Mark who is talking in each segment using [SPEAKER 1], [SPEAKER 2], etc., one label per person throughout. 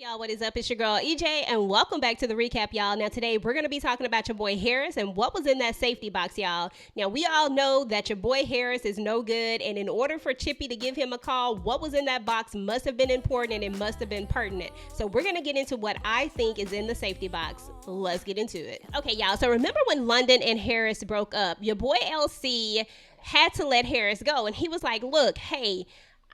[SPEAKER 1] Y'all, what is up? It's your girl EJ, and welcome back to the recap, y'all. Now, today we're going to be talking about your boy Harris and what was in that safety box, y'all. Now, we all know that your boy Harris is no good, and in order for Chippy to give him a call, what was in that box must have been important and it must have been pertinent. So, we're going to get into what I think is in the safety box. Let's get into it. Okay, y'all. So, remember when London and Harris broke up? Your boy LC had to let Harris go, and he was like, look, hey,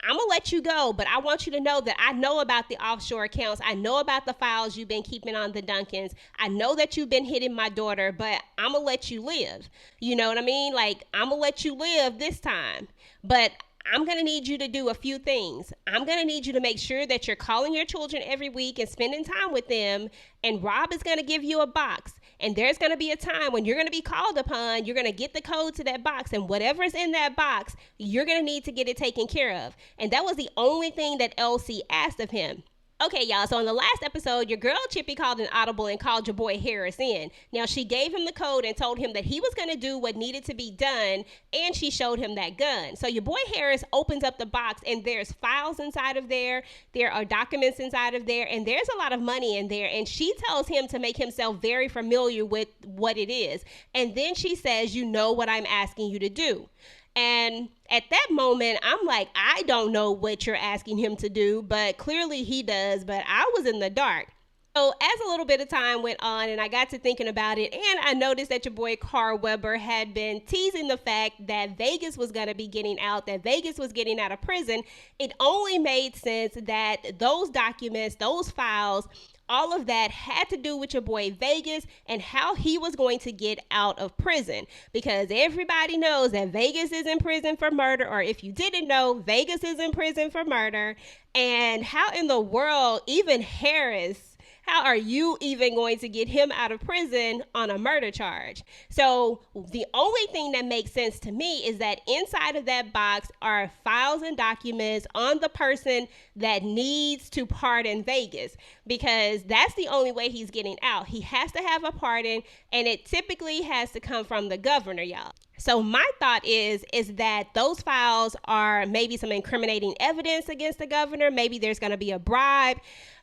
[SPEAKER 1] I'm going to let you go, but I want you to know that I know about the offshore accounts. I know about the files you've been keeping on the Duncans. I know that you've been hitting my daughter, but I'm going to let you live. You know what I mean? Like, I'm going to let you live this time. But I'm going to need you to do a few things. I'm going to need you to make sure that you're calling your children every week and spending time with them. And Rob is going to give you a box. And there's going to be a time when you're going to be called upon. You're going to get the code to that box. And whatever's in that box, you're going to need to get it taken care of. And that was the only thing that LC asked of him. Okay, y'all, so in the last episode, your girl Chippy called an audible and called your boy Harris in. Now, she gave him the code and told him that he was going to do what needed to be done, and she showed him that gun. So your boy Harris opens up the box, and there's files inside of there, there are documents inside of there, and there's a lot of money in there, and she tells him to make himself very familiar with what it is. And then she says, you know what I'm asking you to do. And at that moment, I'm like, I don't know what you're asking him to do, but clearly he does. But I was in the dark. So as a little bit of time went on and I got to thinking about it, and I noticed that your boy Carl Weber had been teasing the fact that Vegas was going to be getting out, that Vegas was getting out of prison, it only made sense that those documents, those files, all of that had to do with your boy Vegas and how he was going to get out of prison, because everybody knows that Vegas is in prison for murder, or if you didn't know, Vegas is in prison for murder. And how in the world, even Harris, how are you even going to get him out of prison on a murder charge? So the only thing that makes sense to me is that inside of that box are files and documents on the person that needs to pardon Vegas, because that's the only way he's getting out. He has to have a pardon, and it typically has to come from the governor, y'all. So my thought is that those files are maybe some incriminating evidence against the governor. Maybe there's going to be a bribe.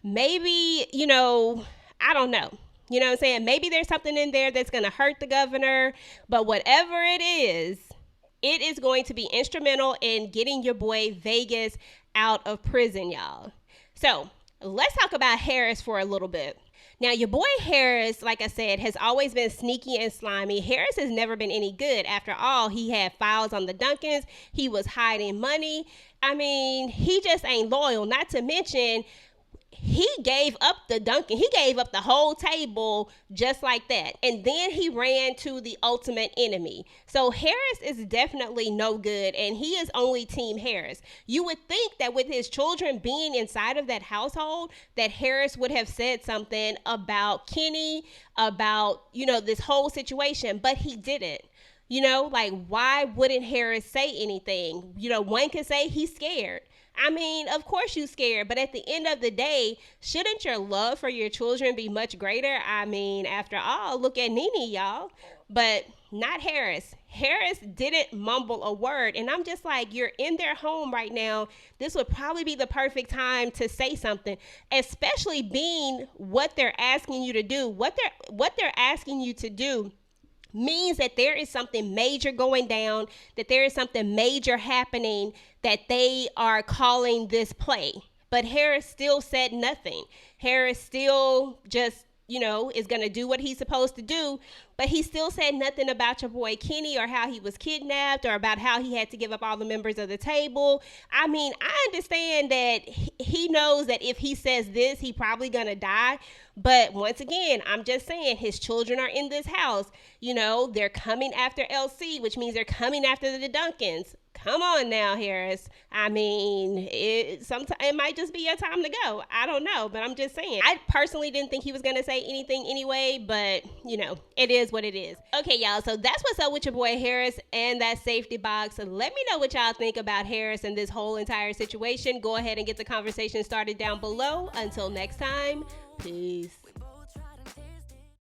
[SPEAKER 1] Maybe, I don't know. You know what I'm saying? Maybe there's something in there that's going to hurt the governor. But whatever it is going to be instrumental in getting your boy Vegas out of prison, y'all. So let's talk about Harris for a little bit. Now, your boy Harris, like I said, has always been sneaky and slimy. Harris has never been any good. After all, he had files on the Duncans. He was hiding money. I mean, he just ain't loyal. Not to mention, he gave up the Duncan. He gave up the whole table just like that. And then he ran to the ultimate enemy. So Harris is definitely no good, and he is only Team Harris. You would think that with his children being inside of that household, that Harris would have said something about Kenny, about, this whole situation, but he didn't. Why wouldn't Harris say anything? One can say he's scared. I mean, of course you're scared, but at the end of the day, shouldn't your love for your children be much greater? I mean, after all, look at Nene, y'all. But not Harris. Harris didn't mumble a word. And I'm just like, you're in their home right now. This would probably be the perfect time to say something, especially being what they're asking you to do. What they're asking you to do means that there is something major going down, that there is something major happening, that they are calling this play. But Harris still said nothing. Harris still just, is going to do what he's supposed to do. But he still said nothing about your boy Kenny, or how he was kidnapped, or about how he had to give up all the members of the table. I mean, I understand that he knows that if he says this, he probably going to die. But once again, I'm just saying, his children are in this house. They're coming after LC, which means they're coming after the Duncans. Come on now, Harris. I mean, it might just be your time to go. I don't know, but I'm just saying. I personally didn't think he was going to say anything anyway, but, it is what it is. Okay, y'all, so that's what's up with your boy Harris and that safety box. Let me know what y'all think about Harris and this whole entire situation. Go ahead and get the conversation started down below. Until next time, peace.